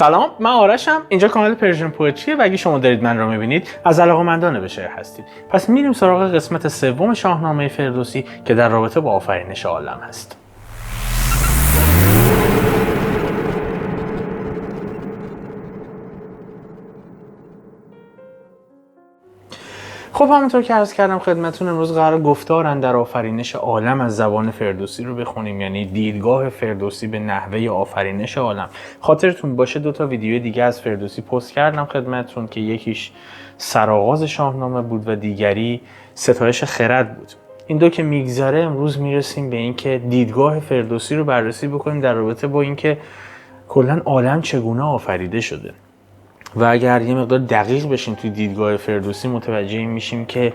سلام، من آرشم. اینجا کانال پرژن پوئتریه و اگه شما دارید من رو میبینید از علاقه‌مندان به شعر هستید. پس میریم سراغ قسمت سوم شاهنامه فردوسی که در رابطه با آفرینش عالم هست. خب همونطور که عرض کردم خدمتتون، امروز قرار گفتار اندر آفرینش عالم از زبان فردوسی رو بخونیم، یعنی دیدگاه فردوسی به نحوه آفرینش عالم. خاطرتون باشه 2 تا ویدیو دیگه از فردوسی پست کردم خدمتتون که یکیش سرآغاز شاهنامه بود و دیگری ستایش خرد بود. این 2 که میگذره امروز میرسیم به اینکه دیدگاه فردوسی رو بررسی بکنیم در رابطه با اینکه کلا عالم چگونه آفریده شده. و اگر یه مقدار دقیق بشیم توی دیدگاه فردوسی متوجه این میشیم که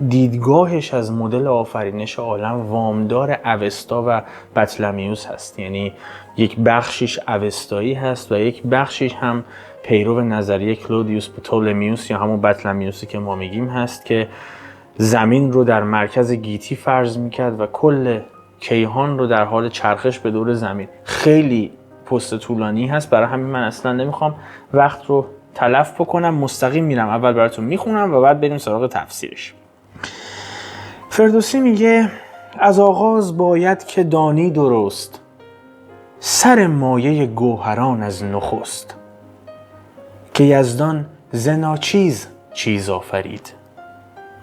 دیدگاهش از مدل آفرینش عالم وامدار اوستا و بطلمیوس هست، یعنی یک بخشیش اوستایی هست و یک بخشیش هم پیرو نظریه کلودیوس پتولمیوس یا همون بطلمیوسی که ما میگیم هست که زمین رو در مرکز گیتی فرض میکرد و کل کیهان رو در حال چرخش به دور زمین. خیلی پست طولانی هست، برای همین من اصلا نمیخوام وقت رو تلف بکنم، مستقیم میرم اول براتون میخونم و بعد بریم سراغ تفسیرش. فردوسی میگه از آغاز باید که دانی درست، سر مایه گوهران از نخست. که یزدان ز ناچیز چیز آفرید،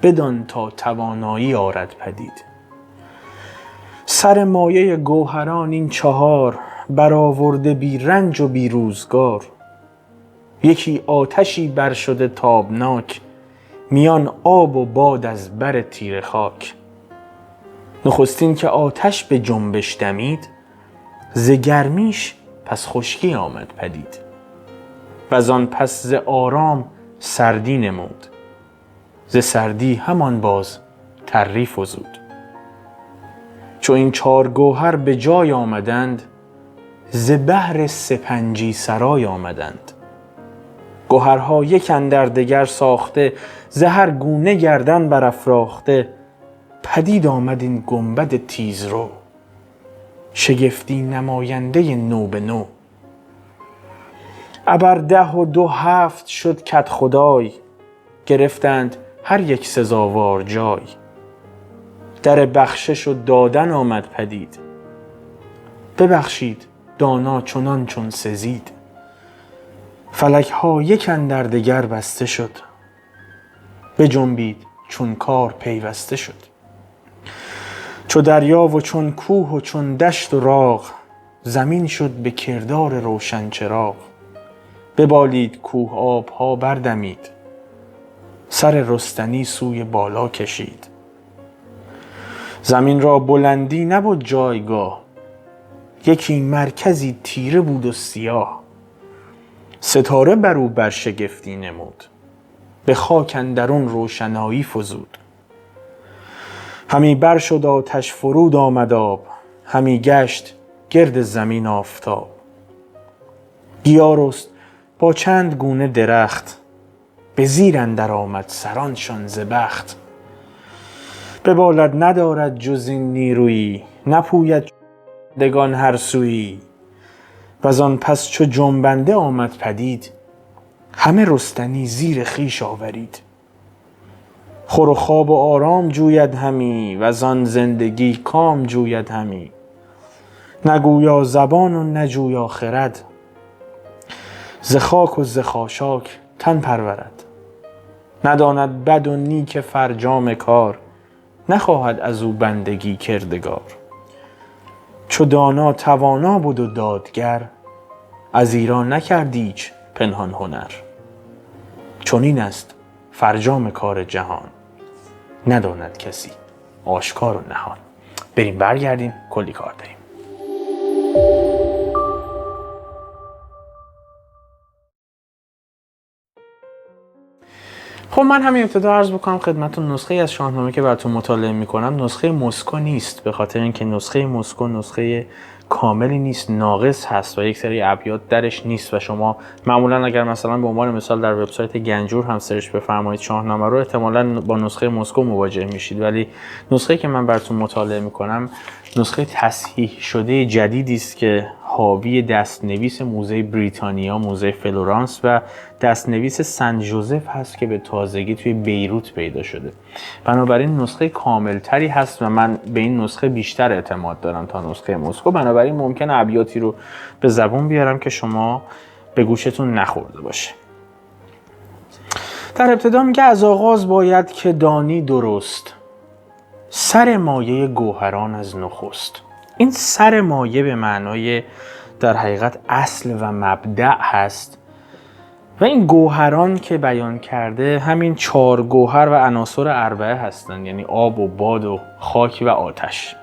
بدان تا توانایی آرد پدید. سر مایه گوهران این 4 برآورده بی رنج و بی روزگار. یکی آتشی بر شده تابناک، میان آب و باد از بر تیره خاک. نخستین که آتش به جنبش دمید، ز گرمیش پس خشکی آمد پدید. وزان پس ز آرام سردی نمود، ز سردی همان باز تری فزود. چو این 4 گوهر به جای آمدند، ز بحر سپنجی سرای آمدند. گوهرها یک اندر دگر ساخته، ز هر گونه گردن برافراخته. پدید آمد این گنبد تیزرو، شگفتی نماینده نو به نو. ابر 10 و 2 7 شد کدخدای، گرفتند هر یک سزاوار جای. در بخشش و دادن آمد پدید، ببخشید دانا چنان چون سزید. فلک ها یک اندر دگر بسته شد، بجنبید چون کار پیوسته شد. چو دریا و چون کوه و چون دشت و راغ، زمین شد به کردار روشن چراغ. ببالید کوه آب ها بردمید، سر رستنی سوی بالا کشید. زمین را بلندی نبود جایگاه، یکی مرکزی تیره بود و سیاه. ستاره بر او بر شگفتی نمود، به خاک اندرون روشنایی فزود. همی بر شد آتش فرود آمد آب، همی گشت گرد زمین آفتاب. گیا رست با چند گونه درخت، به زیر اندر آمد سرانشان ز بخت. ببالد ندارد جز این نیرویی، نپوید دگان هر سویی. وزان پس چو جنبنده آمد پدید، همه رستنی زیر خویش آورید. خور و خواب و آرام جوید همی، وزان زندگی کام جوید همی. نگویا زبان و نجویا خرد، ز خاک و ز خاشاک تن پرورد. نداند بد و نیک فرجام کار، نخواهد از او بندگی کردگار. چو دانا توانا بود و دادگر، از ایران نکرد ایچ پنهان هنر. چنین است فرجام کار جهان، نداند کسی آشکار و نهان. بریم برگردیم، کلی کار داریم. خب من همین ابتدا عرض بکنم خدمتتون نسخه از شاهنامه که براتون مطالعه میکنم نسخه مسکو نیست، به خاطر اینکه نسخه مسکو نسخه کاملی نیست، ناقص هست و یک سری ابیات درش نیست و شما معمولا اگر مثلا به عنوان مثال در وبسایت گنجور هم سرچ بفرمایید شاهنامه رو، احتمالاً با نسخه مسکو مواجه میشید. ولی نسخه که من براتون مطالعه میکنم نسخه تصحیح شده جدیدی است که حاوی دستنویس موزه بریتانیا، موزه فلورانس و دستنویس سن جوزف هست که به تازگی توی بیروت پیدا شده. بنابراین نسخه کاملتری هست و من به این نسخه بیشتر اعتماد دارم تا نسخه مسکو. بنابراین ممکنه ابیاتی رو به زبون بیارم که شما به گوشتون نخورده باشه. در ابتدا میگه از آغاز باید که دانی درست، سر مایه گوهران از نخست. این سر مایه به معنای در حقیقت اصل و مبدأ هست و این گوهران که بیان کرده همین 4 گوهر و عناصر اربعه هستند، یعنی آب و باد و خاک و آتش.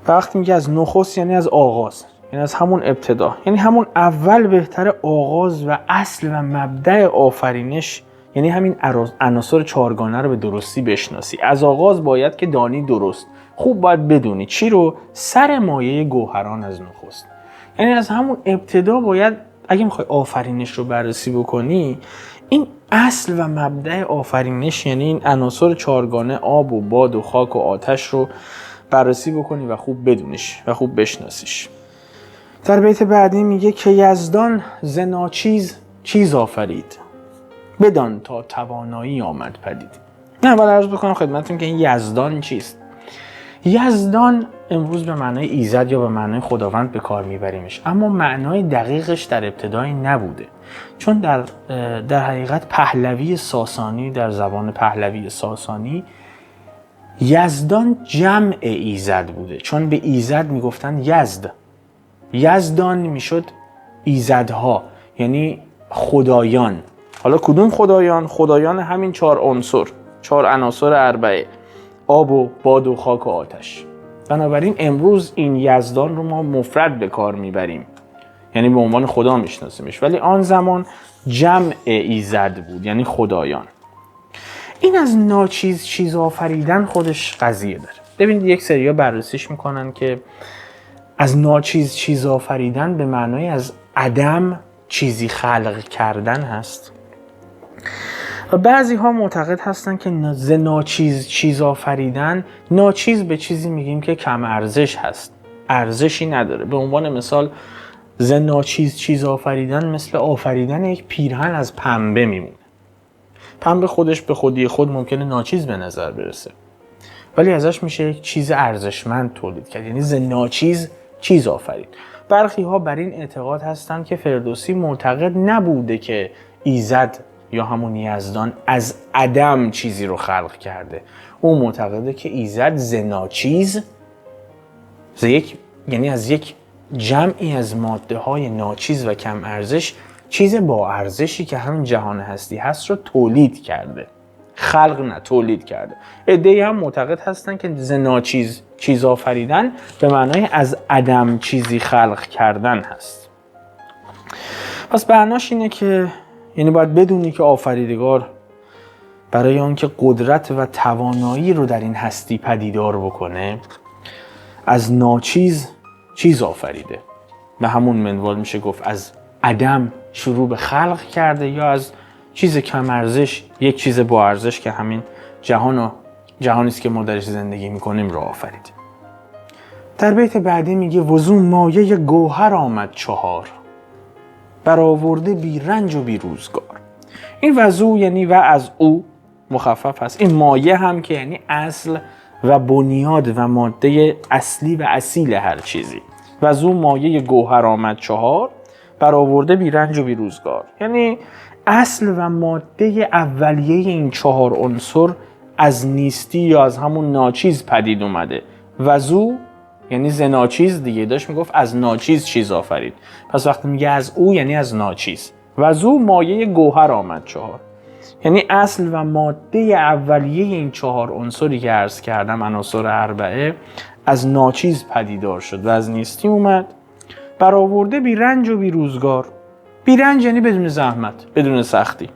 وقتی میگه از نخست یعنی از آغاز، یعنی از همون ابتدا، یعنی همون اول بهتر آغاز و اصل و مبدأ آفرینش، یعنی همین عناصر 4گانه رو به درستی بشناسی. از آغاز باید که دانی درست، خوب باید بدونی چی رو؟ سر مایه گوهران از نخست. یعنی از همون ابتدا باید اگه میخوای آفرینش رو بررسی بکنی، این اصل و مبدأ آفرینش یعنی این عناصر 4گانه آب و باد و خاک و آتش رو بررسی بکنی و خوب بدونیش و خوب بشناسیش. در بیت بعدی میگه که یزدان ز ناچیز چیز آفرید، بدان تا توانایی آمد پدید. نه اول عرض بکنم خدمتتون که این یزدان چیست. یزدان امروز به معنای ایزد یا به معنای خداوند به کار میبریمش، اما معنای دقیقش در ابتدای نبوده، چون در حقیقت پهلوی ساسانی، در زبان پهلوی ساسانی یزدان جمع ایزد بوده، چون به ایزد میگفتن یزد. یزدان میشد ایزدها، یعنی خدایان. حالا کدوم خدایان؟ خدایان همین 4 عنصر، 4 عناصر اربعه، آب و باد و خاک و آتش. بنابراین امروز این یزدان رو ما مفرد به کار میبریم، یعنی به عنوان خدا میشناسیمش، ولی آن زمان جمع ایزد بود، یعنی خدایان. این از ناچیز چیز آفریدن خودش قضیه داره. ببینید یک سریا بررسیش میکنن که از ناچیز چیز آفریدن به معنای از عدم چیزی خلق کردن هست و بعضی ها معتقد هستن که ز ناچیز چیز آفریدن، ناچیز به چیزی میگیم که کم ارزش هست، ارزشی نداره. به عنوان مثال ز ناچیز چیز آفریدن مثل آفریدن یک پیرهن از پنبه میمونه. پنبه خودش به خودی خود ممکنه ناچیز به نظر برسه، ولی ازش میشه یک چیز ارزشمند تولید کرد، یعنی ز ناچیز چیز آفرید. برخی ها بر این اعتقاد هستند که فردوسی معتقد نبوده که ایزد یا همون یزدان از عدم چیزی رو خلق کرده. او معتقده که ایزد ز ناچیز، یعنی از یک جمعی از ماده های ناچیز و کم ارزش، چیز با ارزشی که همین جهان هستی هست رو تولید کرده. خلق نه، تولید کرده. عده‌ای هم معتقد هستن که ز ناچیز چیز آفریدن به معنای از عدم چیزی خلق کردن هست. پس معناش اینه که یعنی باید بدونی که آفریدگار برای آنکه قدرت و توانایی رو در این هستی پدیدار بکنه، از ناچیز چیز آفریده. به همون منوال میشه گفت از عدم شروع به خلق کرده، یا از چیز کم ارزش یک چیز با ارزش که همین جهانی است که ما درش زندگی میکنیم رو آفرید. در بیت بعدی میگه وضو مایه گوهر آمد 4، برآورده بی رنج و بی روزگار. این وضو یعنی و از او مخفف هست. این مایه هم که یعنی اصل و بنیاد و ماده اصلی و اصیل هر چیزی. وضو مایه گوهر آمد 4، برآورده بی رنج و بی روزگار. یعنی اصل و ماده اولیه این 4 عنصر از نیستی یا از همون ناچیز پدید اومده. وضو یعنی ز ناچیز دیگه، داشت میگفت از ناچیز چیز آفرید. پس وقتی میگه از او یعنی از ناچیز. وضو مایه گوهر آمد 4، یعنی اصل و ماده اولیه این 4 عنصری که عرض کردم، عناصر اربعه، از ناچیز پدیدار شد و از نیستی اومد. برآورده بی رنج و بی روزگار. بی رنج یعنی بدون زحمت، بدون سختی.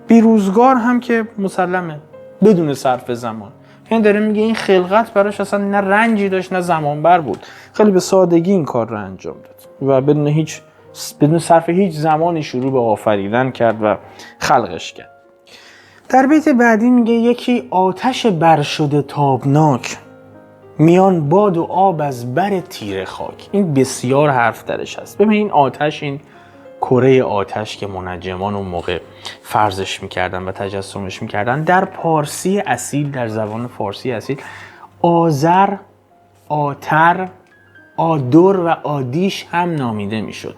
بی روزگار هم که مسلمه، بدون صرف زمان. یعنی داره میگه این خلقت براش اصلا نه رنجی داشت نه زمان بر بود، خیلی به سادگی این کار رو انجام داد و بدون صرف هیچ زمانی شروع به آفریدن کرد و خلقش کرد. در بیت بعدی میگه یکی آتش برشده تابناک، میان باد و آب از بر تیره خاک. این بسیار حرف درش هست. ببین این آتش، این کره آتش که منجمان اون موقع فرضش میکردن و تجسمش میکردن، در پارسی اصیل، در زبان فارسی اصیل، آذر، آتر، آدر و آدیش هم نامیده میشد.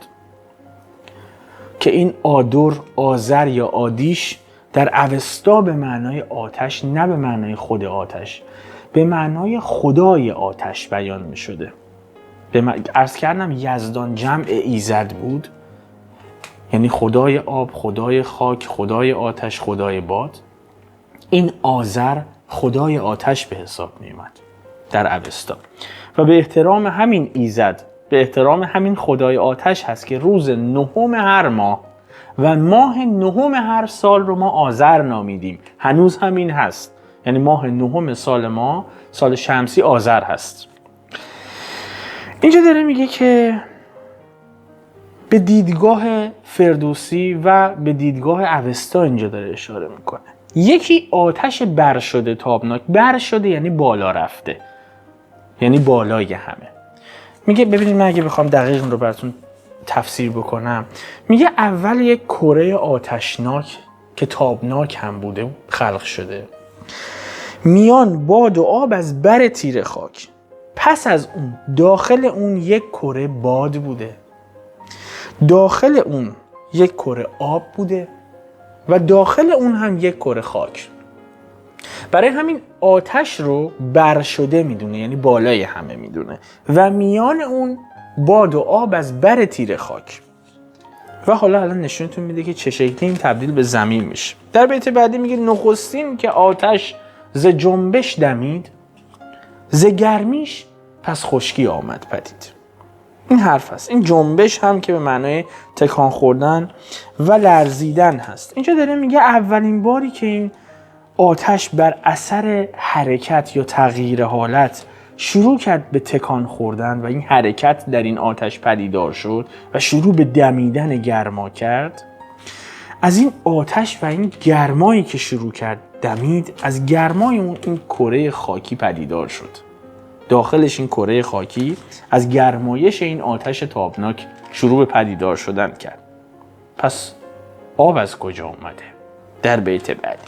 که این آدر، آذر یا آدیش در اوستا به معنای آتش، نه به معنای خود آتش، به معنای خدای آتش بیان می شده. عرض کردم یزدان جمع ایزد بود، یعنی خدای آب، خدای خاک، خدای آتش، خدای باد. این آذر خدای آتش به حساب می اومد در اوستا و به احترام همین ایزد، به احترام همین خدای آتش هست که روز نهم هر ماه و ماه نهم هر سال رو ما آذر نامیدیم. هنوز همین هست، یعنی ماه نهم سال ما، سال شمسی، آذر هست. اینجا داره میگه که به دیدگاه فردوسی و به دیدگاه اوستا اینجا داره اشاره میکنه. یکی آتش بر شده تابناک. بر شده یعنی بالا رفته، یعنی بالای همه. میگه ببینید من اگه بخوام دقیق رو براتون تفسیر بکنم، میگه اول یک کره آتشناک که تابناک هم بوده خلق شده، میان باد و آب از بر تیره خاک. پس از اون داخل اون یک کره باد بوده، داخل اون یک کره آب بوده و داخل اون هم یک کره خاک. برای همین آتش رو بر شده میدونه، یعنی بالای همه میدونه، و میان اون باد و آب از بر تیره خاک. و حالا الان نشونتون میده که چه شکلی این تبدیل به زمین میشه. در بیت بعدی میگه نخستین که آتش ز جنبش دمید، ز گرمیش پس خشکی آمد پدید. این حرف هست. این جنبش هم که به معنای تکان خوردن و لرزیدن هست. اینجا داره میگه اولین باری که این آتش بر اثر حرکت یا تغییر حالت شروع کرد به تکان خوردن و این حرکت در این آتش پدیدار شد و شروع به دمیدن گرما کرد، از این آتش و این گرمایی که شروع کرد دمید، از گرمای اون این کره خاکی پدیدار شد. داخلش این کره خاکی از گرمایش این آتش تابناک شروع به پدیدار شدن کرد. پس آب از کجا اومده؟ در بیت بعدی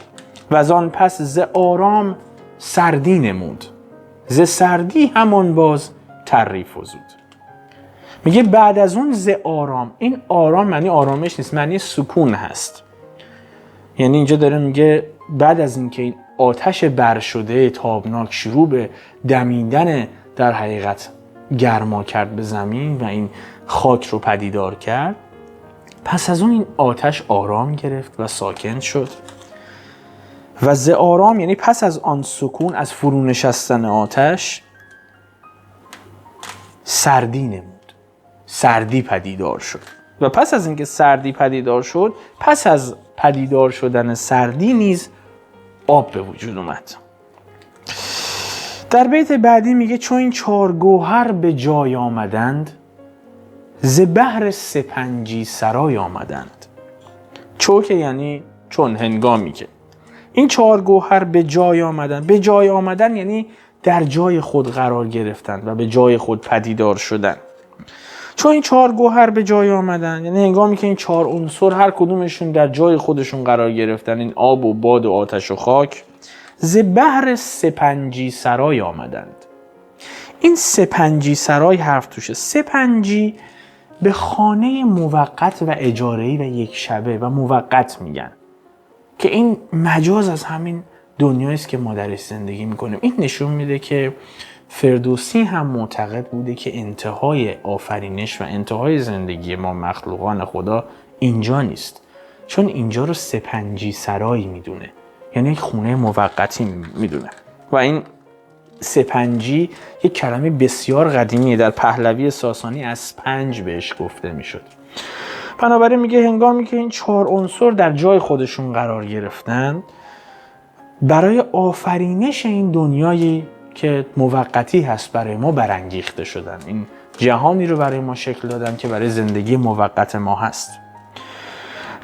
و از آن پس ز آرام سردی نمود، ز سردی همان باز تری فزود. میگه بعد از اون ز آرام. این آرام معنی آرامش نیست، معنی سکون هست. یعنی اینجا داره میگه بعد از اینکه این آتش برشده تابناک شروع به دمیدن در حقیقت گرما کرد به زمین و این خاک رو پدیدار کرد، پس از اون این آتش آرام گرفت و ساکن شد. و ز آرام یعنی پس از آن سکون، از فرو نشستن آتش، سردی نمود، سردی پدیدار شد. و پس از اینکه سردی پدیدار شد، پس از پدیدار شدن سردی نیز آب به وجود اومد. در بیت بعدی میگه چون این چار گوهر به جای آمدند، ز بحر سپنجی سرای آمدند. چوکه یعنی چون، هنگامی که این چار گوهر به جای آمدن. به جای آمدن یعنی در جای خود قرار گرفتن و به جای خود پدیدار شدن. چون این چار گوهر به جای آمدن یعنی هنگامی که این چار عنصر هر کدومشون در جای خودشون قرار گرفتن، این آب و باد و آتش و خاک، ز بحر سپنجی سرای آمدند. این سپنجی سرای حرف توشه. سپنجی به خانه موقت و اجاره‌ای و یک شبه و موقت میگن که این مجاز از همین دنیایی است که ما درش زندگی میکنیم. این نشون میده که فردوسی هم معتقد بوده که انتهای آفرینش و انتهای زندگی ما مخلوقان خدا اینجا نیست، چون اینجا رو سپنجی سرایی میدونه، یعنی یک خونه موقتی میدونه. و این سپنجی یک کلمه بسیار قدیمیه، در پهلوی ساسانی از پنج بهش گفته میشد. بنابراین میگه هنگامی که این چهار عنصر در جای خودشون قرار گرفتن، برای آفرینش این دنیایی که موقتی هست برای ما برانگیخته شدن. این جهانی رو برای ما شکل دادن که برای زندگی موقت ما هست.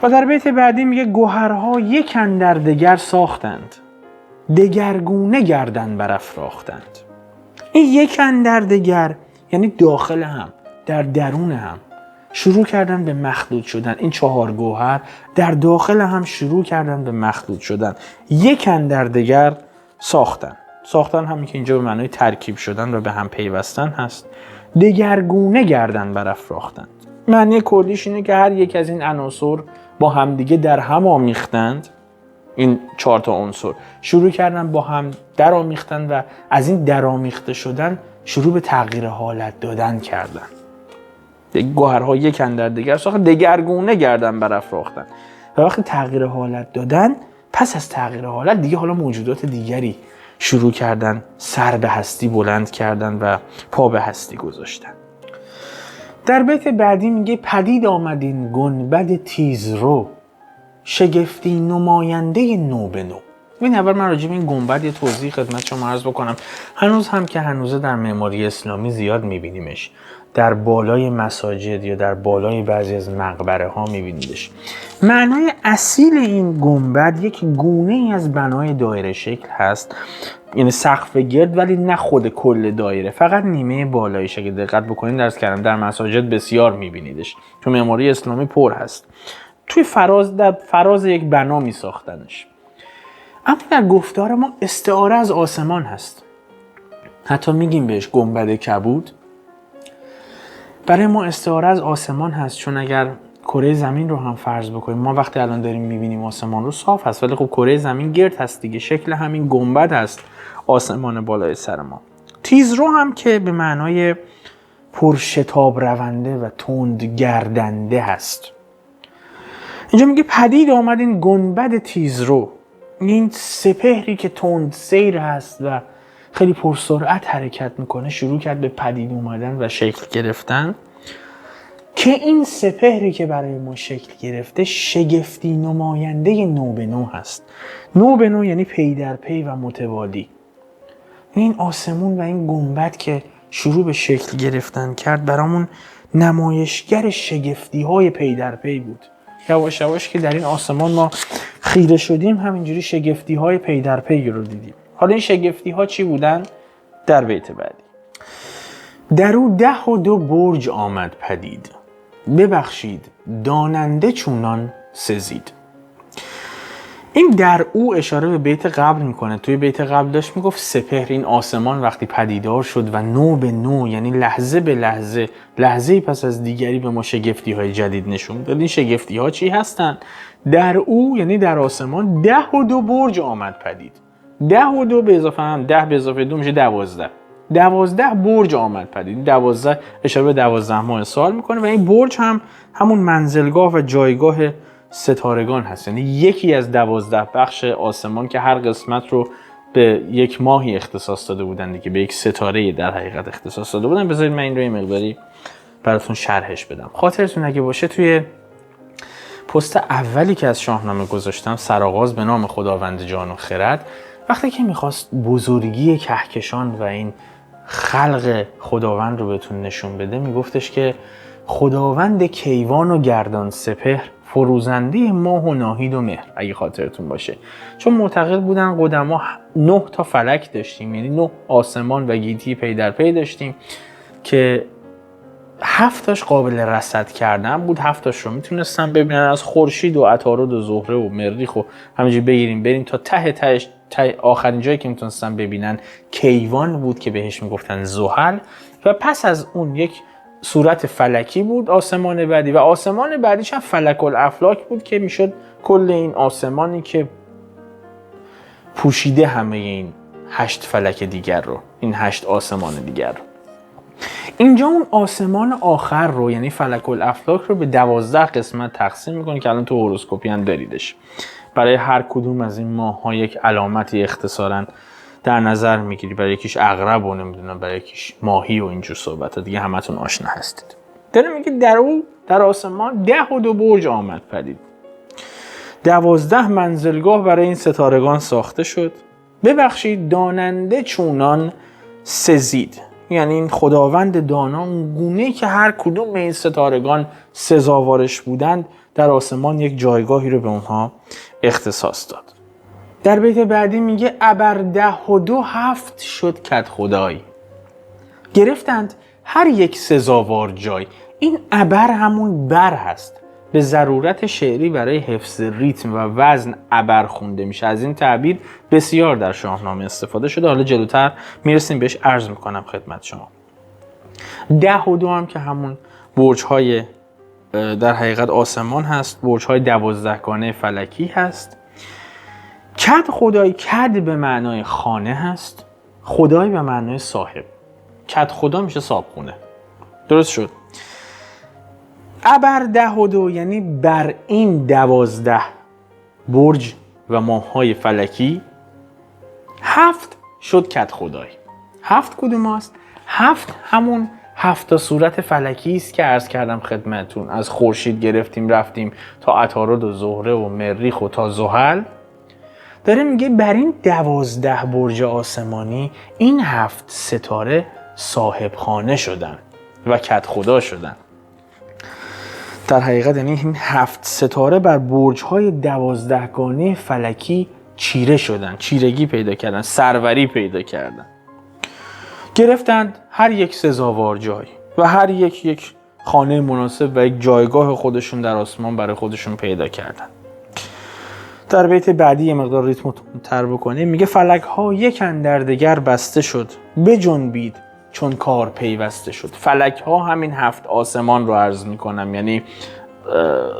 و در بیت بعدی میگه گوهرها یک اندر دگر ساختند، دگرگونه گردن برافراختند. این یک اندر دگر یعنی داخل هم، در درون هم شروع کردن به مخلوط شدن. این 4 گوهر در داخل هم شروع کردن به مخلوط شدن، یک اندر دگر ساختن. ساختن همین که اینجا به معنای ترکیب شدن و به هم پیوستن هست. دگرگونه گردن برافراختند. معنی کلیش اینه که هر یک از این عناصر با همدیگه در هم آمیختند. این 4 تا عنصر شروع کردن با هم در آمیختن و از این درآمیخته شدن شروع به تغییر حالت دادن کردن. گوهرها یک اندر دگر ساختن، دگرگونه گردن برافراختند. و وقتی تغییر حالت دادن، پس از تغییر حالت دیگه حالا موجودات دیگری شروع کردن سر به هستی بلند کردن و پا به هستی گذاشتن. در بیت بعدی میگه پدید آمد این گنبد تیزرو، شگفتی نماینده نو به نو. این اول من راجع به این گنبد یه توضیح خدمت شما عرض بکنم. هنوز هم که هنوزه در معماری اسلامی زیاد میبینیمش، در بالای مساجد یا در بالای بعضی از مقبره ها میبینیدش. معنای اصیل این گنبد یک گونه ای از بنای دایره شکل هست، یعنی سقف گرد ولی نه خود کل دایره، فقط نیمه بالایش. اگه دقت بکنید درس کردم در مساجد بسیار میبینیدش، تو معماری اسلامی پر هست. توی در فراز یک بنا می ساختنش. اما در گفتار ما استعاره از آسمان هست. حتی میگیم بهش گنبد کبود. برای ما استعاره از آسمان هست، چون اگر کره زمین رو هم فرض بکنیم، ما وقتی الان داریم میبینیم آسمان رو صاف هست، ولی خب کره زمین گرد هست دیگه، شکل همین گنبد هست آسمان بالای سر ما. تیزرو هم که به معنای پرشتاب رونده و تند گردنده هست. اینجا میگه پدید آمد این گنبد تیزرو، این سپهری که تند سیر هست و خیلی پرسرعت حرکت میکنه شروع کرد به پدید اومدن و شکل گرفتن، که این سپهری که برای ما شکل گرفته شگفتی نماینده نو به نو هست. نو به نو یعنی پی در پی و متوالی. این آسمون و این گنبد که شروع به شکل گرفتن کرد برامون نمایشگر شگفتی های پی در پی بود. یواش یواش که در این آسمان ما خیره شدیم، همینجوری شگفتی های پی در پی رو دیدیم. حالا این شگفتی ها چی بودن؟ در بیت بعدی. در او 12 برج آمد پدید، ببخشید داننده چونان سزید. این در او اشاره به بیت قبل میکنه. توی بیت قبل داشت میگفت سپهر، این آسمان وقتی پدیدار شد و نو به نو، یعنی لحظه به لحظه، لحظه‌ای پس از دیگری به ما شگفتی های جدید نشون داد. این شگفتی ها چی هستن؟ در او یعنی در آسمان 12 برج آمد پدید. 12 به اضافه هم 10 به اضافه 2 میشه 12. 12 برج آمد پدید. 12 اشاره به 12 ماه سال میکنه و این برج هم همون منزلگاه و جایگاه ستارگان هست، یعنی یکی از 12 بخش آسمان که هر قسمت رو به یک ماهی اختصاص داده بودن دیگه، به یک ستاره در حقیقت اختصاص داده بودن. بذارید من این رو یه مقداری براتون شرحش بدم. خاطرتون اگه باشه توی پست اولی که از شاهنامه گذاشتم، سرآغاز به نام خداوند جان و خرد، وقتی که میخواست بزرگی کهکشان و این خلق خداوند رو بهتون نشون بده، میگفتش که خداوند کیوان و گردان سپهر، فروزنده ماه و ناهید و مهر. اگه خاطرتون باشه، چون معتقد بودن قدما 9 تا فلک داشتیم، یعنی 9 آسمان و گیتی پی در پی داشتیم که 7 تاش قابل رصد کردن بود. 7 تاش رو میتونستن ببینن، از خورشید و عطارد و زهره و مریخ و همینجوری بگیریم بریم تا ته آخرین جایی که میتونستن ببینن کیوان بود که بهش میگفتن زحل، و پس از اون یک صورت فلکی بود آسمان بعدی، و آسمان بعدیش هم فلک الافلاک بود که میشد کل این آسمانی که پوشیده همه این 8 فلک دیگر رو، این 8 آسمان دیگر رو. اینجا اون آسمان آخر رو یعنی فلک الافلاک رو به 12 قسمت تقسیم میکنه که الان تو هوروسکوپی هم داریدش. برای هر کدوم از این ماه ها یک علامتی اختصاراً در نظر میگیری. برای یکیش عقرب و نمیدونم، برای یکیش ماهی و اینجور صحبت دیگه همتون آشنا هستید. داره میگه در او در آسمان 12 برج آمد پدید، 12 منزلگاه برای این ستارگان ساخته شد. ببخشید داننده چونان سزید، یعنی این خداوند دانا اون گونه‌ای که هر کدوم این ستارگان سزاوارش بودند در آسمان یک جایگاهی رو به اونها اختصاص داد. در بیت بعدی میگه ابر 12 7 شد کد خدای. گرفتند هر یک سزاوار جای. این ابر همون بر هست. به ضرورت شعری برای حفظ ریتم و وزن ابر خونده میشه. از این تعبیر بسیار در شاهنامه استفاده شده. حالا جلوتر میرسیم بهش، عرض میکنم خدمت شما. 10 و 2 هم که همون برج‌های در حقیقت آسمان هست، برج‌های 12 گانه فلکی هست. کد خدای، کد به معنای خانه هست، خدای به معنای صاحب. کد خدا میشه صاحبخونه. درست شد. ابر 10 و 2 یعنی بر این 12 برج و ماه‌های فلکی 7 شد کد خدای. 7 کدوم است؟ 7 همون 7 صورت فلکی است که عرض کردم خدمتتون. از خورشید گرفتیم رفتیم تا عطارد و زهره و مریخ و تا زحل. داره میگه بر این 12 برج آسمانی این 7 ستاره صاحب خانه شدن و کد خدا شدن. در حقیقت یعنی این 7 ستاره بر برج‌های 12 گانه فلکی چیره شدن، چیرگی پیدا کردن، سروری پیدا کردن. گرفتند هر یک سزاوار جای و هر یک خانه مناسب و یک جایگاه خودشون در آسمان برای خودشون پیدا کردن. در بیت بعدی یه مقدار ریتم تر بکنیم. میگه فلک ها یک اندر دگر بسته شد، بجنبید چون کار پیوسته شد. فلک ها همین 7 آسمان رو عرض میکنم، یعنی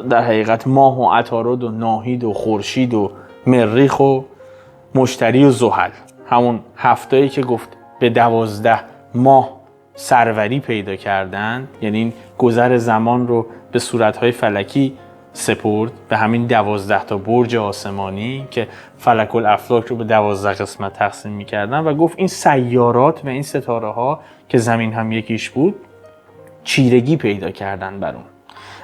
در حقیقت ماه و عطارد و ناهید و خورشید و مریخ و مشتری و زحل. همون 7 که گفت به 12 ماه سروری پیدا کردن، یعنی این گذر زمان رو به صورتهای فلکی سپرد به همین 12 تا برج آسمانی که فلک الافلاک رو به 12 قسمت تقسیم می‌کردن و گفت این سیارات و این ستاره ها که زمین هم یکیش بود چیرگی پیدا کردن بر اون.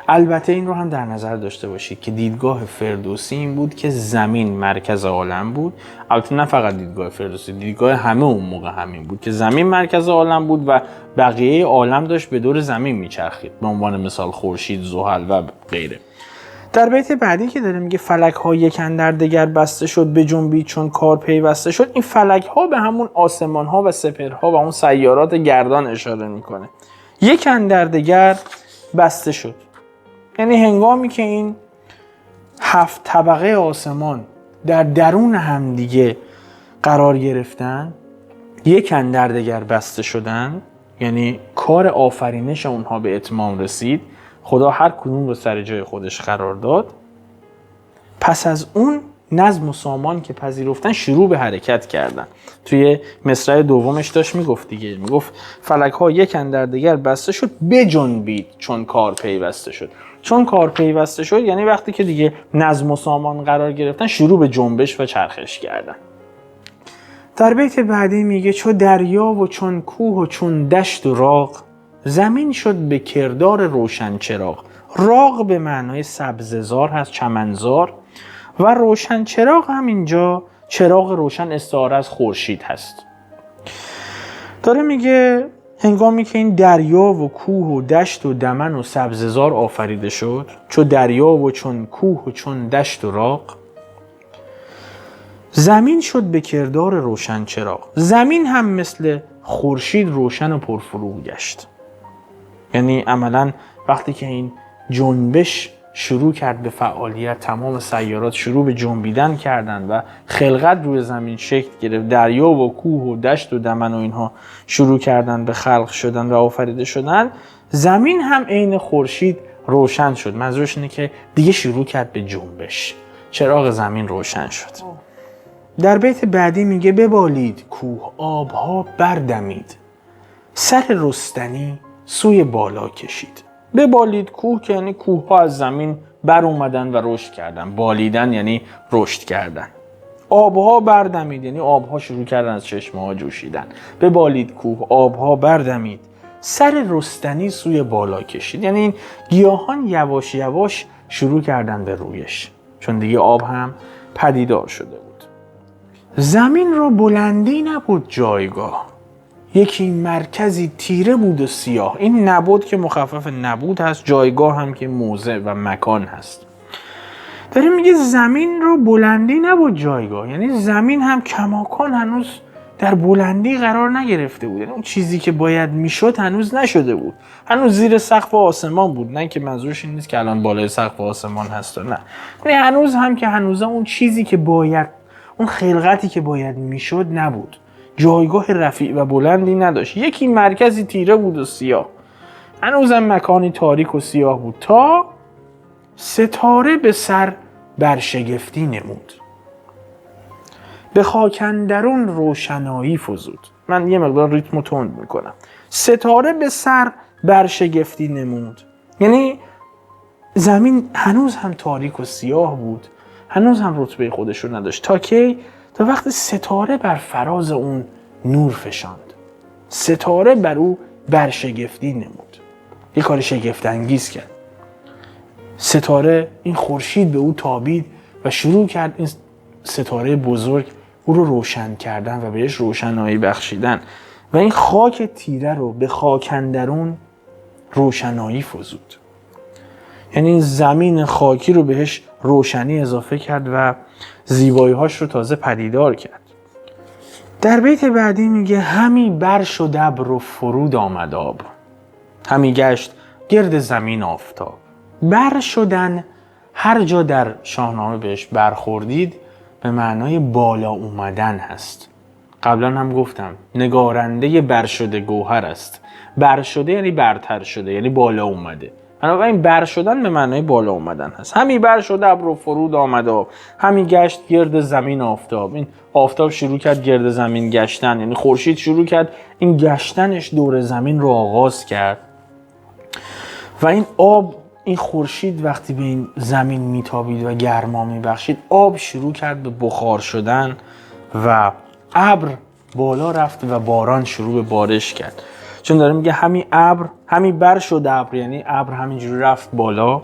البته این رو هم در نظر داشته باشید که دیدگاه فردوسی این بود که زمین مرکز عالم بود. البته نه فقط دیدگاه فردوسی، دیدگاه همه اون موقع همین بود که زمین مرکز عالم بود و بقیه عالم داشت به دور زمین میچرخید، به عنوان مثال خورشید، زحل و غیره. در بیت بعدی که داره میگه فلک ها یک اندر دگر بسته شد، بجنبید چون کار پیوسته شد، این فلک ها به همون آسمان ها و سپرها و اون سیارات گردان اشاره میکنه. یک اندر دگر بسته شد، یعنی هنگامی که این 7 طبقه آسمان در درون همدیگه قرار گرفتن، یک اندر دگر بسته شدن، یعنی کار آفرینش اونها به اتمام رسید. خدا هر کدوم رو سر جای خودش قرار داد. پس از اون نظم و سامان که پذیرفتن شروع به حرکت کردن. توی مصرع دومش داشت میگفت دیگه، میگفت فلک ها یک اندر دگر بسته شد، بجنبید چون کار پیوسته شد. چون کار پیوسته شد یعنی وقتی که دیگه نظم و سامان قرار گرفتن شروع به جنبش و چرخش کردن. در بیت بعدی میگه چو دریا و چون کوه و چون دشت و راغ، زمین شد به کردار روشن چراغ. راغ به معنای سبززار هست، چمنزار، و روشن چراغ هم اینجا چراغ روشن استعاره از خورشید هست. داره میگه هنگامی که این دریا و کوه و دشت و دمن و سبززار آفریده شد، چو دریا و چون کوه و چون دشت و راغ، زمین شد به کردار روشن چراغ. زمین هم مثل خورشید روشن و پرفروغ گشت. یعنی عملاً وقتی که این جنبش شروع کرد به فعالیت، تمام سیارات شروع به جنبیدن کردن و خلقت روی زمین شکل گرفت، دریا و کوه و دشت و دمن و اینها شروع کردن به خلق شدن و آفریده شدن، زمین هم عین خورشید روشن شد. منظورش اینه که دیگه شروع کرد به جنبش، چراغ زمین روشن شد. در بیت بعدی میگه ببالید کوه آبها بردمید، سر رستنی سوی بالا کشید. ببالید کوه که یعنی کوه ها از زمین بر اومدن و رشد کردن. بالیدن یعنی رشد کردن. آبها بردمید یعنی آبها شروع کردن از چشمه ها جوشیدن. ببالید کوه آبها بردمید، سر رستنی سوی بالا کشید. یعنی این گیاهان یواش یواش شروع کردن به رویش، چون دیگه آب هم پدیدار شده بود. زمین را بلندی نبود جایگاه، یکی مرکزی تیره بود و سیاه. این نبود که مخفف نبود هست، جایگاه هم که موضع و مکان هست. داره میگه زمین رو بلندی نبود جایگاه، یعنی زمین هم کماکان هنوز در بلندی قرار نگرفته بود. یعنی اون چیزی که باید میشد هنوز نشده بود. هنوز زیر سقف آسمان بود. نه که منظورش این نیست که الان بالای سقف آسمان هست، نه. یعنی هنوز هم که هنوزا اون چیزی که باید، اون خلقتی که باید میشد نبود. جایگاه رفیع و بلندی نداشت. یکی مرکزی تیره بود و سیاه. هنوزم مکانی تاریک و سیاه بود تا ستاره به سر برشگفتی نمود. به خاک اندرون روشنایی فزود. من یه مقدار ریتمو تند میکنم. ستاره به سر برشگفتی نمود. یعنی زمین هنوز هم تاریک و سیاه بود. هنوز هم رتبه خودش رو نداشت. تا کی؟ تا وقتی ستاره بر فراز اون نور فشاند. ستاره بر او برشگفتی نمود. یه کار شگفت انگیز کرد. ستاره، این خورشید به او تابید و شروع کرد این ستاره بزرگ او رو روشن کردن و بهش روشنایی بخشیدن و این خاک تیره رو به خاک اندرون روشنایی فزود. یعنی این زمین خاکی رو بهش روشنی اضافه کرد و زیبایی‌هاش رو تازه پدیدار کرد. در بیت بعدی میگه همی بر شد ابر و فرود آمد آب، همی گشت گرد زمین آفتاب. بر شدن هر جا در شاهنامه بهش برخوردید به معنای بالا اومدن هست. قبلا هم گفتم نگارنده برشده گوهر است. برشده یعنی برتر شده، یعنی بالا اومده. بنابراین بر شدن به معنای بالا اومدن هست. همی بر شد ابر و فرود آمد آب، همی گشت گرد زمین آفتاب. این آفتاب شروع کرد گرد زمین گشتن، یعنی خورشید شروع کرد این گشتنش دور زمین رو آغاز کرد و این آب، این خورشید وقتی به این زمین میتابید و گرما میبخشید، آب شروع کرد به بخار شدن و ابر بالا رفت و باران شروع به بارش کرد. چون داره میگه همی بر شد ابر، یعنی ابر همینجوری رفت بالا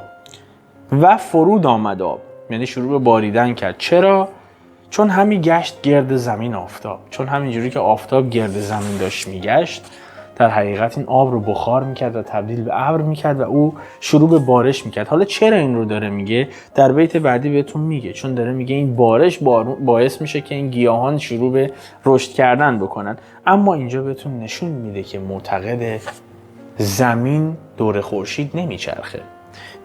و فرود آمد آب، یعنی شروع به باریدن کرد. چرا؟ چون همی گشت گرد زمین آفتاب. چون همینجوری که آفتاب گرد زمین داشت میگشت، در حقیقت این آب رو بخار میکرد و تبدیل به ابر میکرد و او شروع به بارش میکرد. حالا چرا این رو داره میگه؟ در بیت بعدی بهتون میگه. چون داره میگه این بارش باعث میشه که این گیاهان شروع به رشد کردن بکنن. اما اینجا بهتون نشون میده که معتقد زمین دور خورشید نمیچرخه،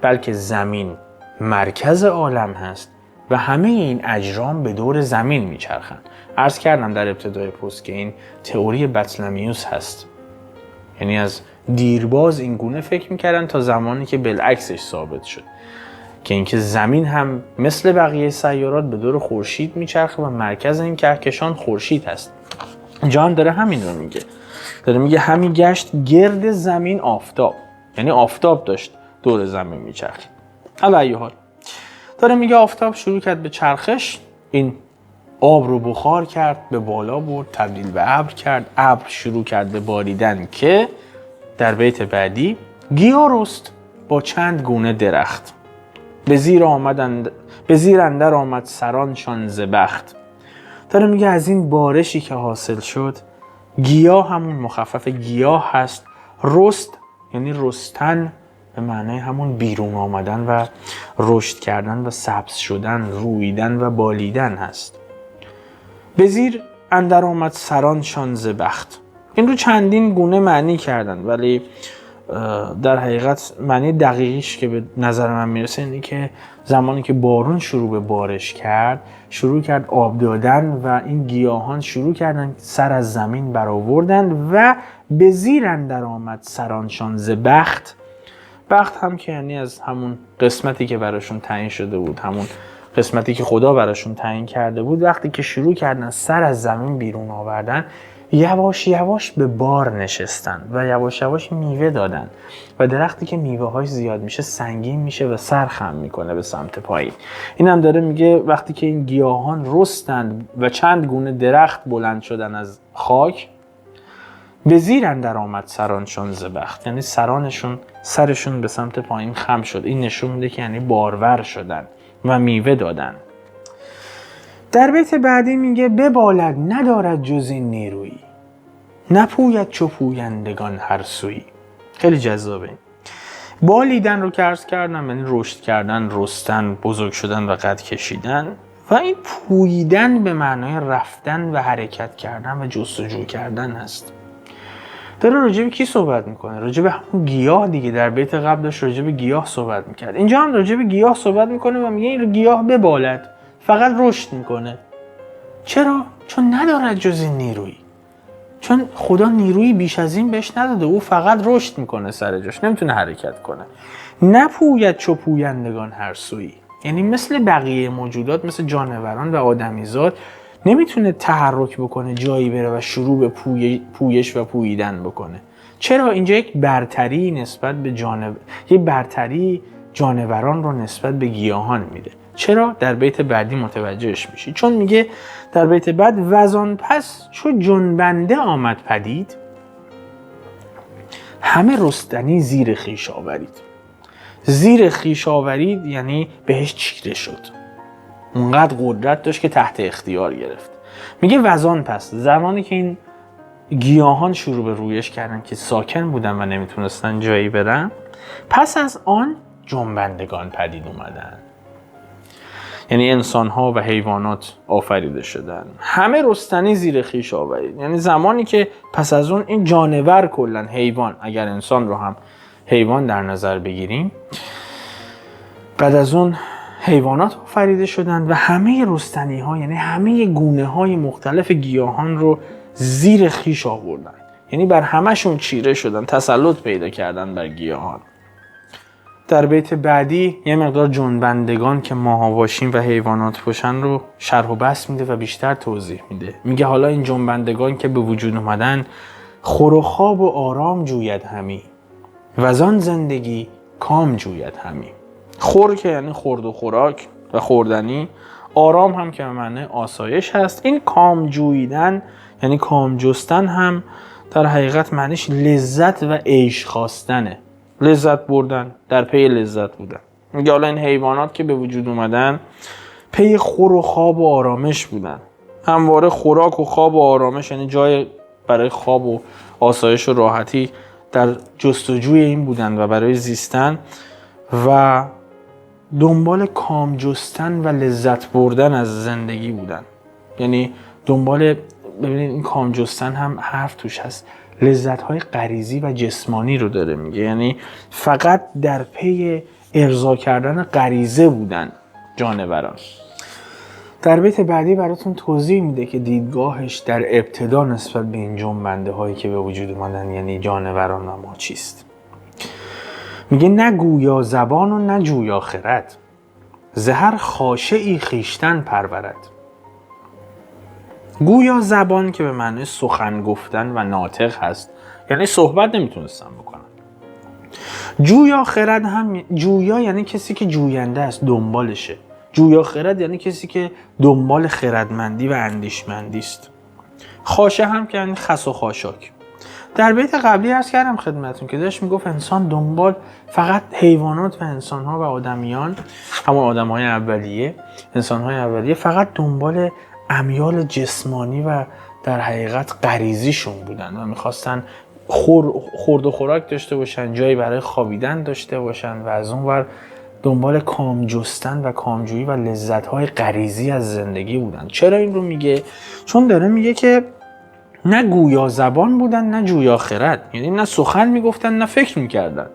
بلکه زمین مرکز عالم هست و همه این اجرام به دور زمین میچرخن. عرض کردم در ابتدای پست که این تئوری بطلمیوس هست. یعنی از دیرباز این گونه فکر میکردن تا زمانی که بالعکسش ثابت شد که اینکه زمین هم مثل بقیه سیارات به دور خورشید میچرخه و مرکز این کهکشان خورشید هست. جان داره همین رو میگه. داره میگه همی گشت گرد زمین آفتاب، یعنی آفتاب داشت دور زمین میچرخید. علی ای حال داره میگه آفتاب شروع کرد به چرخش، این آب رو بخار کرد، به بالا برد، تبدیل به ابر کرد. ابر شروع کرد به باریدن که در بیت بعدی گیاه رست با چند گونه درخت، به زیر اندر آمد سرانشان ز بخت. داره میگه از این بارشی که حاصل شد، گیاه همون مخفف گیاه هست. رست یعنی رستن به معنای همون بیرون آمدن و رشد کردن و سبز شدن، رویدن و بالیدن هست. به زیر اندر آمد سرانشان ز بخت. این رو چندین گونه معنی کردن، ولی در حقیقت معنی دقیقیش که به نظر من میرسه اینه که زمانی که بارون شروع به بارش کرد، شروع کرد آب دادن و این گیاهان شروع کردن سر از زمین برآوردن و به زیر اندر آمد سرانشان ز بخت. بخت هم که یعنی از همون قسمتی که براشون تعیین شده بود، همون قسمتی که خدا براشون تعیین کرده بود. وقتی که شروع کردن سر از زمین بیرون آوردن، یواش یواش به بار نشستن و یواش یواش میوه دادن و درختی که میوه هاش زیاد میشه سنگین میشه و سر خم میکنه به سمت پایین. این هم داره میگه وقتی که این گیاهان رستند و چند گونه درخت بلند شدن از خاک، به زیر اندر آمد سرانشان ز بخت، یعنی سرشون به سمت پایین خم شد. این نشون میده که یعنی بارور شدن و میوه دادن. در بیت بعدی میگه ببالد ندارد جز این نیرویی، نپوید چو پویندگان هر سویی. خیلی جذابه. بالیدن رو که عرض کردم یعنی رشد کردن، رستن، بزرگ شدن و قد کشیدن. و این پوییدن به معنای رفتن و حرکت کردن و جستجو کردن هست. داره راجع به کی صحبت میکنه؟ راجع به همون گیاه دیگه. در بیت قبل داشت راجع به گیاه صحبت میکرد، اینجا هم راجع به گیاه صحبت میکنه و میگه این گیاه ببالد، فقط رشد میکنه. چرا؟ چون ندارد جز این نیرویی. چون خدا نیرویی بیش از این بهش نداده، او فقط رشد میکنه سر جاش، نمیتونه حرکت کنه. نپوید چو پویندگان هر سویی، یعنی مثل بقیه موجودات، مثل جانوران و آدمیزاد نمیتونه تحرک بکنه جایی بره و شروع به پویش و پوییدن بکنه. چرا؟ اینجا یک برتری نسبت به یک برتری جانوران رو نسبت به گیاهان میده. چرا؟ در بیت بعدی متوجهش میشی. چون میگه در بیت بعد وزان پس چو جنبنده آمد پدید، همه رستنی زیر خویش آورید. زیر خویش آورید یعنی بهش چیره شد، اونقدر قدرت داشت که تحت اختیار گرفت. میگه وزان پس، زمانی که این گیاهان شروع به رویش کردن که ساکن بودن و نمیتونستن جایی برن، پس از آن جنبندگان پدید اومدن، یعنی انسان‌ها و حیوانات آفریده شدن. همه رستنی زیر خویش آورید، یعنی زمانی که پس از اون این جانور کلن، حیوان، اگر انسان رو هم حیوان در نظر بگیریم، بعد از اون حیوانات آفریده شدن و همه رستنی ها، یعنی همه گونه های مختلف گیاهان رو زیر خویش آوردن، یعنی بر همه‌شون چیره شدن، تسلط پیدا کردن بر گیاهان. در بیت بعدی یه مقدار جنبندگان که ماهواشین و حیوانات باشن رو شرح و بسط میده و بیشتر توضیح میده. میگه حالا این جنبندگان که به وجود اومدن، خور و خواب و آرام جوید همی، وزان زندگی کام جوید همی. خور که یعنی خورد و خوراک و خوردنی، آرام هم که به معنی آسایش هست. این کام جویدن یعنی کام جستن هم در حقیقت معنیش لذت و عیش خواستنه، لذت بردن، در پی لذت بودن. میگه حالا این حیوانات که به وجود اومدن پی خور و خواب و آرامش بودن، همواره خوراک و خواب و آرامش، یعنی جای برای خواب و آسایش و راحتی در جستجوی این بودن و برای زیستن و دنبال کام جستن و لذت بردن از زندگی بودن. یعنی دنبال، ببینید این کام جستن هم حرف توش هست، لذت‌های غریزی و جسمانی رو داره میگه، یعنی فقط در پی ارضا کردن غریزه بودن جانوران. در بیت بعدی براتون توضیح میده که دیدگاهش در ابتدا نسبت به این جنبنده هایی که به وجود اومدن، یعنی جانوران و ما، چیست. میگه نه گویا زبان و نه جویا خرد، ز هر خاشعی خویشتن پرورد. گویا زبان که به معنی سخن گفتن و ناطق هست، یعنی صحبت نمیتونستن بکنن. جویا خرد هم، جویا یعنی کسی که جوینده است، دنبالشه. جویا خرد یعنی کسی که دنبال خردمندی و اندیشمندی است. خاشه هم که یعنی خس و خاشاک. در بیت قبلی عرض کردم خدمتتون که داشت میگفت انسان دنبال، فقط حیوانات و انسان‌ها و آدمیان، همون آدم‌های اولیه، انسان‌های اولیه، فقط دنبال امیال جسمانی و در حقیقت غریزیشون بودن و میخواستن خورد و خوراک داشته باشن، جایی برای خوابیدن داشته باشن و از اون ور دنبال کام جستن و کامجویی و لذت‌های غریزی از زندگی بودن. چرا این رو میگه؟ چون داره میگه که نه گویا زبان بودن نه جویا خرد، یعنی نه سخن میگفتن نه فکر میکردن.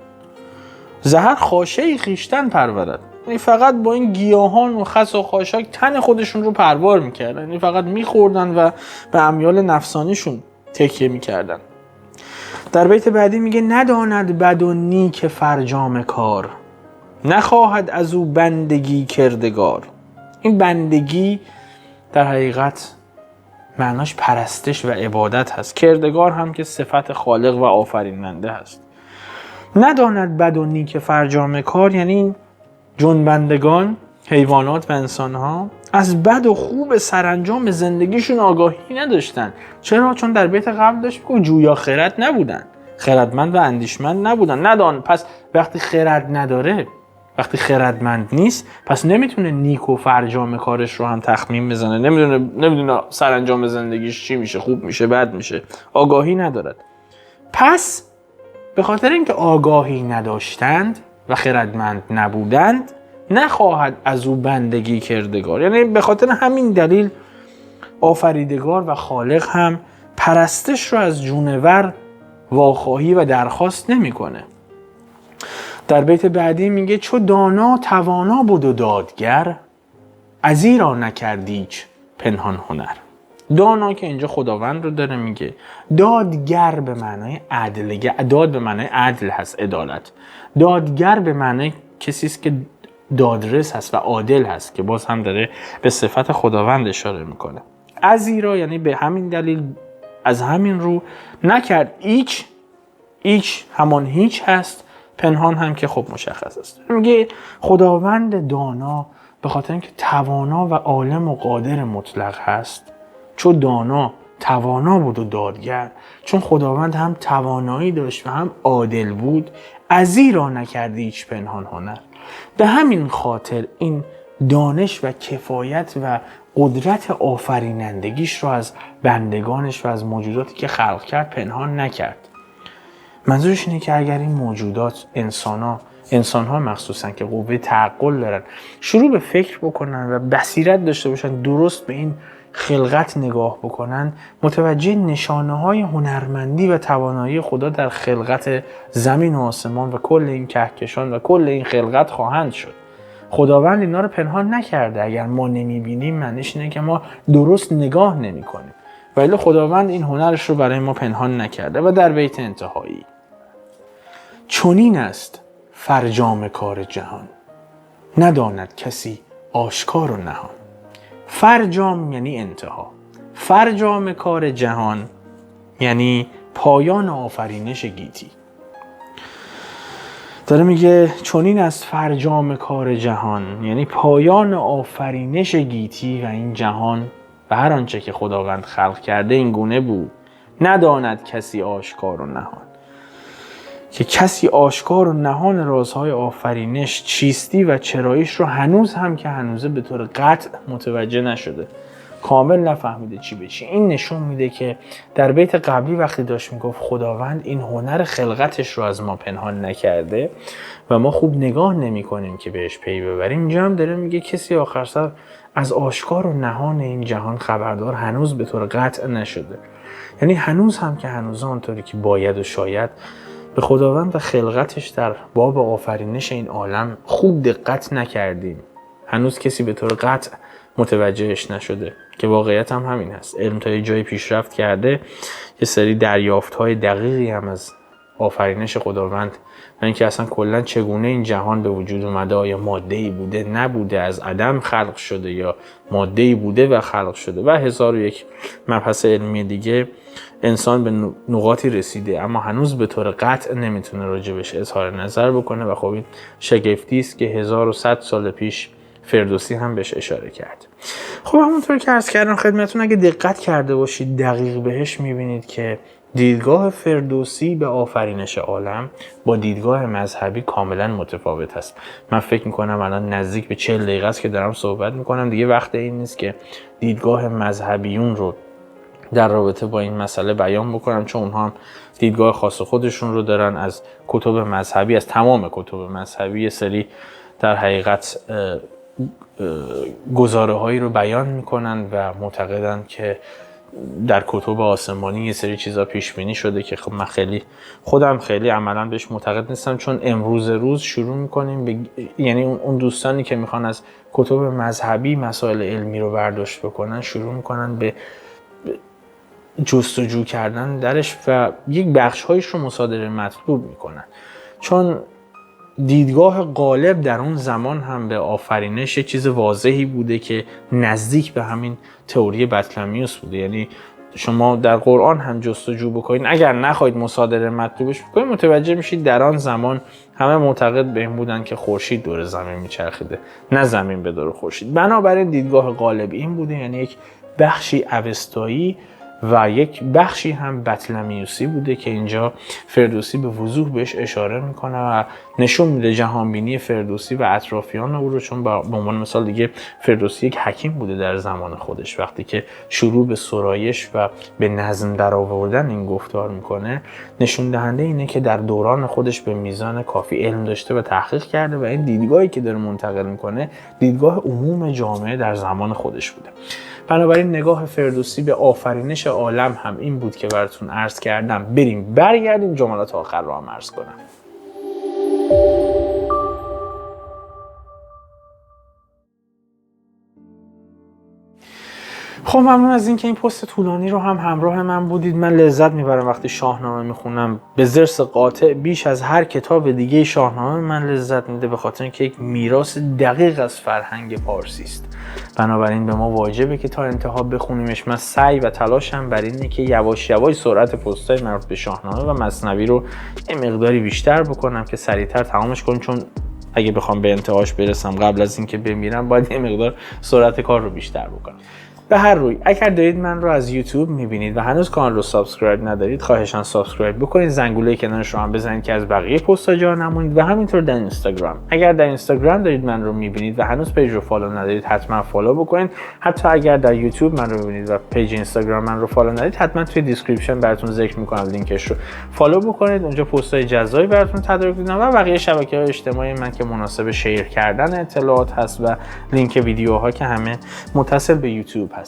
زهر خاشه‌ای خویشتن پرورد، یعنی فقط با این گیاهان و خس و خاشاک تن خودشون رو پروار میکردن، یعنی فقط میخوردن و به امیال نفسانیشون تکیه میکردن. در بیت بعدی میگه نداند بد و نیک فرجام کار، نخواهد از او بندگی کردگار. این بندگی در حقیقت معناش پرستش و عبادت هست. کردگار هم که صفت خالق و آفریننده هست. نداند بد و نیک فرجام کار، یعنی این جنبندگان، حیوانات و انسانها از بد و خوب سرانجام زندگیشون آگاهی نداشتن. چرا؟ چون در بیت قبل داشت که جویا خرد نبودن، خردمند و اندیشمند نبودن. پس وقتی خرد نداره، وقتی خردمند نیست، پس نمیتونه نیک و فرجام کارش رو هم تخمین بزنه، نمیدونه سرانجام زندگیش چی میشه، خوب میشه بد میشه، آگاهی ندارد. پس به خاطر اینکه آگاهی نداشتند و خردمند نبودند، نخواهد از او بندگی کردگار. یعنی به خاطر همین دلیل آفریدگار و خالق هم پرستش رو از جونور واخواهی و درخواست نمیکنه. در بیت بعدی میگه چو دانا توانا بود و دادگر، ازیرا نکردی هیچ پنهان هنر. دانا که اینجا خداوند رو داره میگه، دادگر به معنای عدل، داد به معنای عدل هست، عدالت. دادگر به معنای کسی است که دادرس هست و عادل هست، که باز هم داره به صفت خداوند اشاره میکنه. ازیرا یعنی به همین دلیل، از همین رو، نکرد هیچ همان هیچ هست، پنهان هم که خب مشخص است. میگه خداوند دانا به خاطر اینکه توانا و عالم و قادر مطلق هست، چون دانا توانا بود و دادگر، چون خداوند هم توانایی داشت و هم عادل بود، ازیرا نکردی هیچ پنهان هنر. به همین خاطر این دانش و کفایت و قدرت آفرینندگیش رو از بندگانش و از موجوداتی که خلق کرد پنهان نکرد. منظورش اینه که اگر این موجودات انسان‌ها مخصوصاً که قوه تعقل دارن، شروع به فکر بکنن و بصیرت داشته باشن، درست به این خلقت نگاه بکنن، متوجه نشانه‌های هنرمندی و توانایی خدا در خلقت زمین و آسمان و کل این کهکشان و کل این خلقت خواهند شد. خداوند اینا رو پنهان نکرده. اگر ما نمی‌بینیم معنیش اینه که ما درست نگاه نمی‌کنیم، ولی خداوند این هنرش رو برای ما پنهان نکرده. و در بیت انتهایی چنین است فرجام کار جهان، نداند کسی آشکار و نهان. فرجام یعنی انتها، فرجام کار جهان یعنی پایان آفرینش گیتی. داره میگه چنین است فرجام کار جهان، یعنی پایان آفرینش گیتی و این جهان و هر آنچه که خداوند خلق کرده این گونه بود. نداند کسی آشکار و نهان، که کسی آشکار و نهان رازهای آفرینش چیستی و چراییش رو هنوز هم که هنوزه به طور قطع متوجه نشده، کامل نفهمیده چی به چی. این نشون میده که در بیت قبلی وقتی داشت میگفت خداوند این هنر خلقتش رو از ما پنهان نکرده و ما خوب نگاه نمی کنیم که بهش پی ببریم، اینجا هم داره میگه کسی آخر سر از آشکار و نهان این جهان خبردار هنوز به طور قطع نشده. یعنی هنوز هم که هنوز آنطوری که باید و شاید به خداوند و خلقتش در باب آفرینش این عالم خوب دقت نکردیم. هنوز کسی به طور قطع متوجهش نشده، که واقعیت هم همین هست. علم تا یه جای پیشرفت کرده، یه سری دریافت‌های دقیقی هم از آفرینش خداوند و اینکه اصلا کلا چگونه این جهان به وجود اومده، آیا ماده‌ای بوده نبوده، از عدم خلق شده یا ماده‌ای بوده و خلق شده و 1001 مبحث علمی دیگه، انسان به نقاطی رسیده اما هنوز به طور قطع نمیتونه راجبش اظهار نظر بکنه و خب این شگفتی است که 1100 سال پیش فردوسی هم بهش اشاره کرد. خب همونطور که عرض کردم خدمتتون، اگه دقت کرده باشید دقیق بهش میبینید که دیدگاه فردوسی به آفرینش عالم با دیدگاه مذهبی کاملا متفاوت است. من فکر میکنم الان نزدیک به 40 دقیقه است که دارم صحبت میکنم، دیگه وقت این نیست که دیدگاه مذهبیون رو در رابطه با این مسئله بیان بکنم، چون اونها هم دیدگاه خاص خودشون رو دارن. از کتب مذهبی، از تمام کتب مذهبی، سری در حقیقت گزاره هایی رو بیان میکنن و معتقدن که در کتب آسمانی یه سری چیزا پیش بینی شده که خب من خودم خیلی عملا بهش معتقد نیستم، چون امروز روز شروع میکنیم یعنی اون دوستانی که میخوان از کتب مذهبی مسائل علمی رو برداشت بکنن شروع میکنن به جستجو کردن درش و یک بخش‌هایش رو مصادره مطلوب میکنن، چون دیدگاه غالب در اون زمان هم به آفرینش یک چیز واضحی بوده که نزدیک به همین تئوری بطلمیوس بوده. یعنی شما در قرآن هم جستجو بکنید، اگر نخواهید مصادره مطلوبش بکنید، متوجه میشید در آن زمان همه معتقد به این بودن که خورشید دور زمین میچرخیده، نه زمین به دور خورشید. بنابراین دیدگاه غالب این بوده، یعنی یک بخشی اوستایی و یک بخشی هم بطلمیوسی بوده که اینجا فردوسی به وضوح بهش اشاره میکنه و نشون میده جهانبینی فردوسی و اطرافیان او رو، چون به عنوان مثال دیگه فردوسی یک حکیم بوده در زمان خودش. وقتی که شروع به سرایش و به نظم در آوردن این گفتار میکنه، نشون دهنده اینه که در دوران خودش به میزان کافی علم داشته و تحقیق کرده و این دیدگاهی که داره منتقل میکنه دیدگاه عموم جامعه در زمان خودش بوده. بنابراین نگاه فردوسی به آفرینش عالم هم این بود که براتون عرض کردم. بریم برگردیم جملات آخر رو هم عرض کنم. خب ممنون از اینکه این پست طولانی رو هم همراه من بودید. من لذت میبرم وقتی شاهنامه میخونم. به ضرس قاطع بیش از هر کتاب دیگه شاهنامه من لذت میده، به خاطر اینکه یک میراث دقیق از فرهنگ پارسی است. بنابراین به ما واجبه که تا انتها بخونیمش. من سعی و تلاشم بر اینه که یواش یواش سرعت پست‌های مربوط به شاهنامه و مثنوی رو یه مقداری بیشتر بکنم که سریعتر تمامش کنم، چون اگه بخوام به انتهاش برسم قبل از اینکه بمیرم باید یه مقدار سرعت کار رو بیشتر بکنم. به هر روی اگر دارید من رو از یوتیوب میبینید و هنوز کانال رو سابسکرایب ندارید، خواهشاً سابسکرایب بکنید، زنگوله کنارش رو هم بزنید که از بقیه پست‌ها جا نمونید. و همینطور در اینستاگرام، اگر در اینستاگرام دارید من رو میبینید و هنوز پیج رو فالو ندارید، حتما فالو بکنید. حتی اگر در یوتیوب من رو میبینید و پیج اینستاگرام من رو فالو ندارید، حتما توی دیسکریپشن براتون ذکر میکنم لینکش رو فالو بکنید. اونجا پست‌های جذابی براتون تدارک میدم و بقیه شبکه‌های اجتماعی من که مناسب شیر کردن اطلاعات هست و لینک ویدیوها که همه متصل به یوتیوب هست.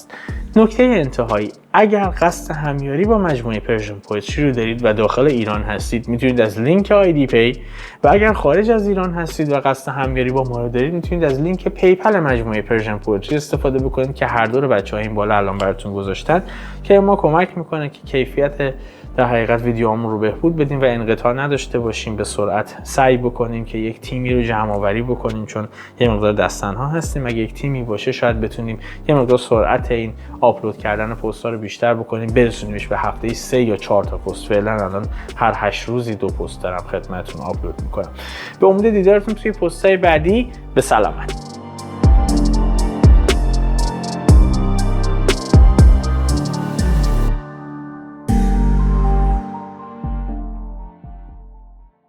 نکته انتهایی، اگر قصد همیاری با مجموعه پرژن پوئتری رو دارید و داخل ایران هستید، میتونید از لینک آیدی پی، و اگر خارج از ایران هستید و قصد همیاری با ما رو دارید، میتونید از لینک پیپل مجموعه پرژن پوئتری استفاده بکنید که هر دو رو بچه‌ها این بالا الان براتون گذاشتن، که ما کمک میکنه که کیفیت در حقیقت ویدیوامون رو بهبود بدیم و انقطاع نداشته باشیم. به سرعت سعی بکنیم که یک تیمی رو جمع آوری بکنیم، چون یه مقدار دست تنها هستیم. اگه یک تیمی باشه شاید بتونیم یه مقدار سرعت این آپلود کردن پست‌ها رو بیشتر بکنیم، برسونیمش به هفته‌ای 3 یا 4 تا پست. فعلا الان هر 8 روزی 2 پست دارم خدمتتون آپلود میکنم. به امید دیدارتون توی پست‌های بعدی. به سلامت.